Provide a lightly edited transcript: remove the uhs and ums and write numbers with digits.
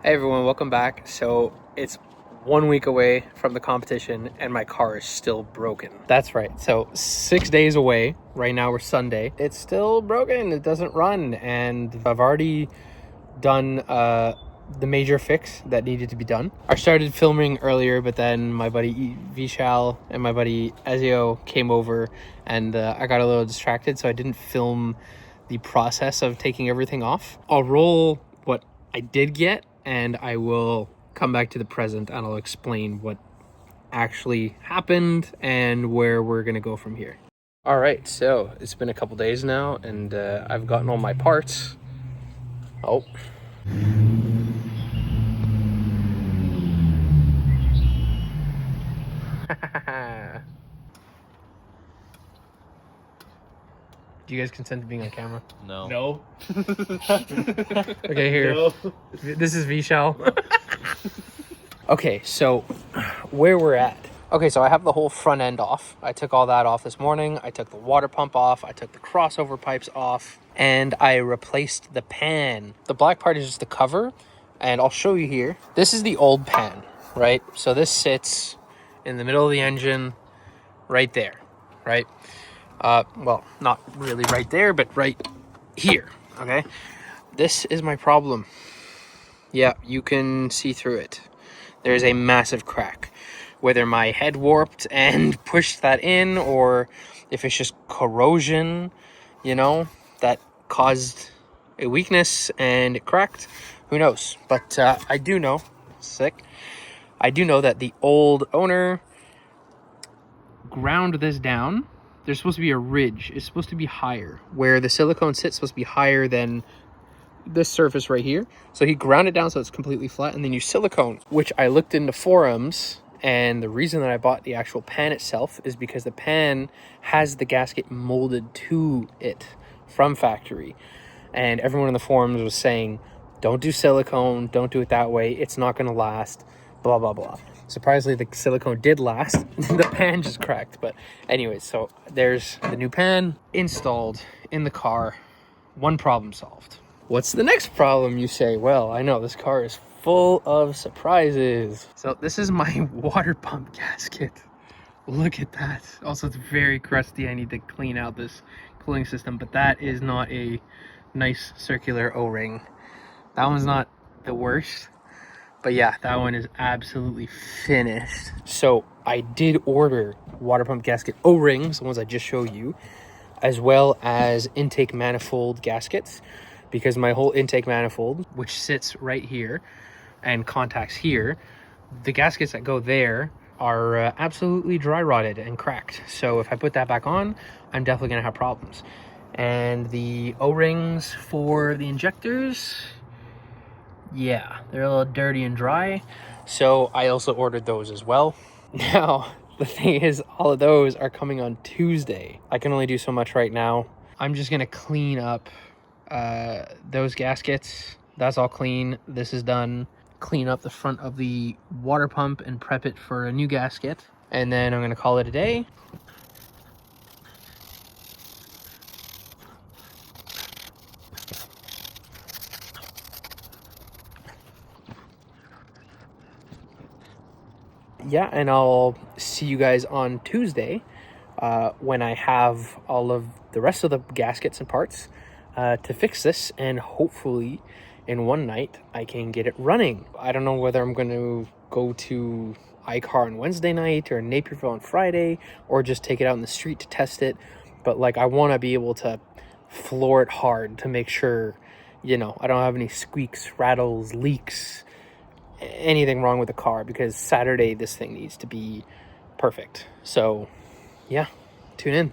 Hey everyone, welcome back. So it's 1 week away from the competition and my car is still broken. That's right. So 6 days away. Right now we're Sunday. It's still broken. It doesn't run. And I've already done the major fix that needed to be done. I started filming earlier, but then my buddy Vishal and my buddy Ezio came over and I got a little distracted. So I didn't film the process of taking everything off. I'll roll what I did get and I will come back to the present and I'll explain what actually happened and where we're gonna go from here. All right, so it's been a couple days now and I've gotten all my parts. Oh. Do you guys consent to being on camera? No. Okay, here. No. This is Vishal. Okay, so where we're at. Okay, so I have the whole front end off. I took all that off this morning. I took the water pump off. I took the crossover pipes off. And I replaced the pan. The black part is just the cover. And I'll show you here. This is the old pan, right? So this sits in the middle of the engine right there, right? Well, not really right there, but right here, okay? This is my problem. Yeah, you can see through it. There's a massive crack. Whether my head warped and pushed that in, or if it's just corrosion, you know, that caused a weakness and it cracked, who knows? But I do know, I do know that the old owner ground this down. There's supposed to be a ridge. It's supposed to be higher. Where the silicone sits, supposed to be higher than this surface right here. So he ground it down so it's completely flat and then you silicone, which I looked into forums. And the reason that I bought the actual pan itself is because the pan has the gasket molded to it from factory. And everyone in the forums was saying, don't do silicone, don't do it that way. It's not going to last, blah, blah, blah. Surprisingly, the silicone did last. The pan just cracked. But anyways, so there's the new pan installed in the car. One problem solved. What's the next problem, you say? Well, I know this car is full of surprises. So this is my water pump gasket. Look at that. Also, it's very crusty. I need to clean out this cooling system, but that is not a nice circular O-ring. That one's not the worst. But yeah, that one is absolutely finished. So I did order water pump gasket O-rings, the ones I just showed you, as well as intake manifold gaskets, because my whole intake manifold, which sits right here and contacts here, the gaskets that go there are absolutely dry rotted and cracked. So if I put that back on, I'm definitely gonna have problems. And the O-rings for the injectors, yeah, they're a little dirty and dry. So I also ordered those as well. Now, the thing is, all of those are coming on Tuesday. I can only do so much right now. I'm just gonna clean up those gaskets. That's all clean. This is done. Clean up the front of the water pump and prep it for a new gasket. And then I'm gonna call it a day. Yeah, and I'll see you guys on Tuesday when I have all of the rest of the gaskets and parts to fix this, and hopefully in one night I can get it running. I don't know whether I'm going to go to ICAR on Wednesday night or Naperville on Friday, or just take it out in the street to test it. But like, I want to be able to floor it hard to make sure, you know, I don't have any squeaks, rattles, leaks, anything wrong with the car, because Saturday this thing needs to be perfect. So yeah, tune in.